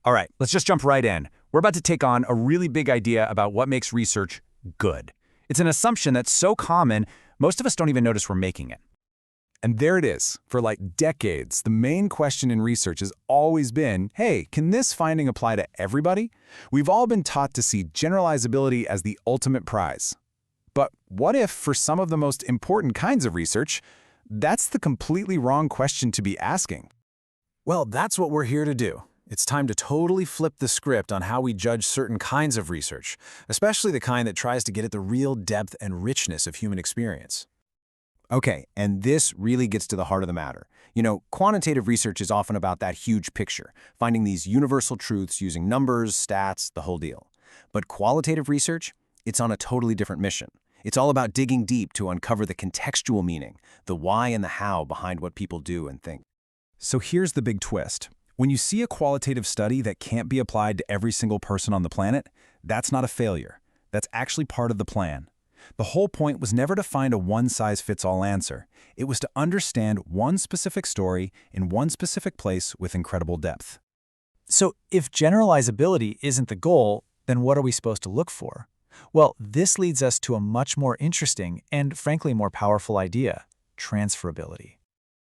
All right, let's just jump right in. We're about to take on a really big idea about what makes research good. It's an assumption that's so common, most of us don't even notice we're making it. And there it is. For like decades, the main question in research has always been, hey, can this finding apply to everybody? We've all been taught to see generalizability as the ultimate prize. But what if, for some of the most important kinds of research, that's the completely wrong question to be asking? Well, that's what we're here to do. It's time to totally flip the script on how we judge certain kinds of research, especially the kind that tries to get at the real depth and richness of human experience. Okay, and this really gets to the heart of the matter. You know, quantitative research is often about that huge picture, finding these universal truths using numbers, stats, the whole deal. But qualitative research, it's on a totally different mission. It's all about digging deep to uncover the contextual meaning, the why and the how behind what people do and think. So here's the big twist. When you see a qualitative study that can't be applied to every single person on the planet, that's not a failure. That's actually part of the plan. The whole point was never to find a one-size-fits-all answer. It was to understand one specific story in one specific place with incredible depth. So if generalizability isn't the goal, then what are we supposed to look for? Well, this leads us to a much more interesting and, frankly, more powerful idea: transferability.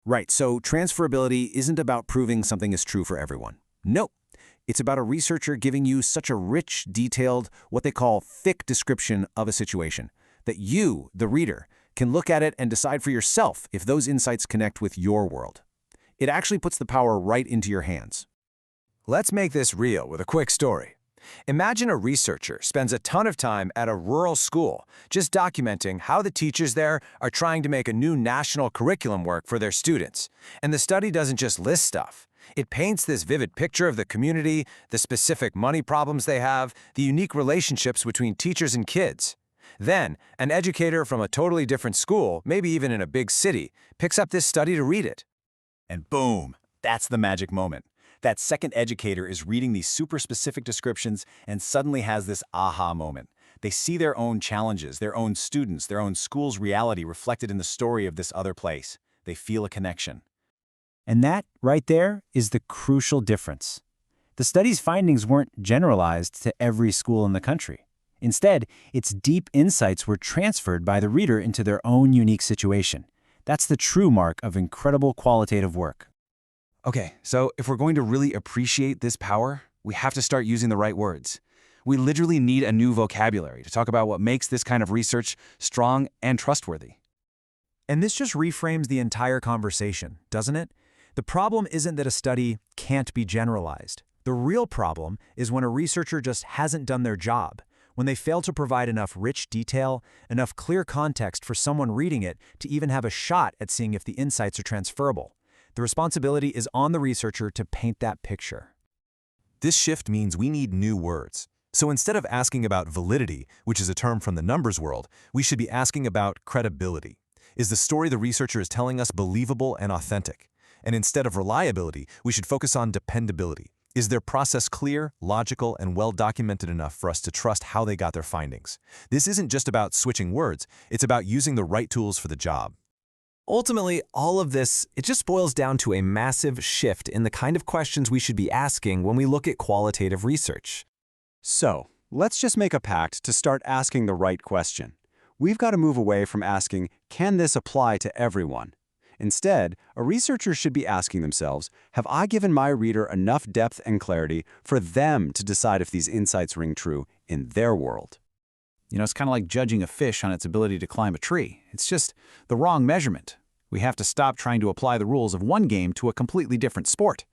Right, so transferability isn't about proving something is true for everyone. Nope. It's about a researcher giving you such a rich, detailed, what they call thick description of a situation, that you, the reader, can look at it and decide for yourself if those insights connect with your world. It actually puts the power right into your hands. Let's make this real with a quick story. Imagine a researcher spends a ton of time at a rural school just documenting how the teachers there are trying to make a new national curriculum work for their students. And the study doesn't just list stuff. It paints this vivid picture of the community, the specific money problems they have, the unique relationships between teachers and kids. Then, an educator from a totally different school, maybe even in a big city, picks up this study to read it. And boom, that's the magic moment. That second educator is reading these super specific descriptions and suddenly has this aha moment. They see their own challenges, their own students, their own school's reality reflected in the story of this other place. They feel a connection. And that, right there, is the crucial difference. The study's findings weren't generalized to every school in the country. Instead, its deep insights were transferred by the reader into their own unique situation. That's the true mark of incredible qualitative work. Okay, so if we're going to really appreciate this power, we have to start using the right words. We literally need a new vocabulary to talk about what makes this kind of research strong and trustworthy. And this just reframes the entire conversation, doesn't it? The problem isn't that a study can't be generalized. The real problem is when a researcher just hasn't done their job, when they fail to provide enough rich detail, enough clear context for someone reading it to even have a shot at seeing if the insights are transferable. The responsibility is on the researcher to paint that picture. This shift means we need new words. So instead of asking about validity, which is a term from the numbers world, we should be asking about credibility. Is the story the researcher is telling us believable and authentic? And instead of reliability, we should focus on dependability. Is their process clear, logical, and well-documented enough for us to trust how they got their findings? This isn't just about switching words, it's about using the right tools for the job. Ultimately, all of this, it just boils down to a massive shift in the kind of questions we should be asking when we look at qualitative research. So, let's just make a pact to start asking the right question. We've got to move away from asking, can this apply to everyone? Instead, a researcher should be asking themselves, have I given my reader enough depth and clarity for them to decide if these insights ring true in their world? You know, it's kind of like judging a fish on its ability to climb a tree. It's just the wrong measurement. We have to stop trying to apply the rules of one game to a completely different sport.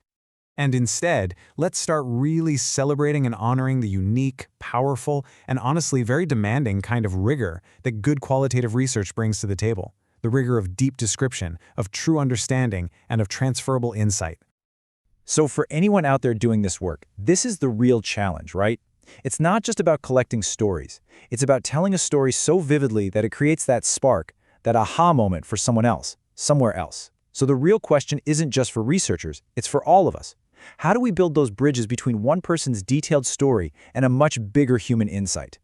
And instead, let's start really celebrating and honoring the unique, powerful, and honestly very demanding kind of rigor that good qualitative research brings to the table. The rigor of deep description, of true understanding, and of transferable insight. So for anyone out there doing this work, this is the real challenge, right? It's not just about collecting stories. It's about telling a story so vividly that it creates that spark, that aha moment for someone else, somewhere else. So the real question isn't just for researchers, it's for all of us. How do we build those bridges between one person's detailed story and a much bigger human insight?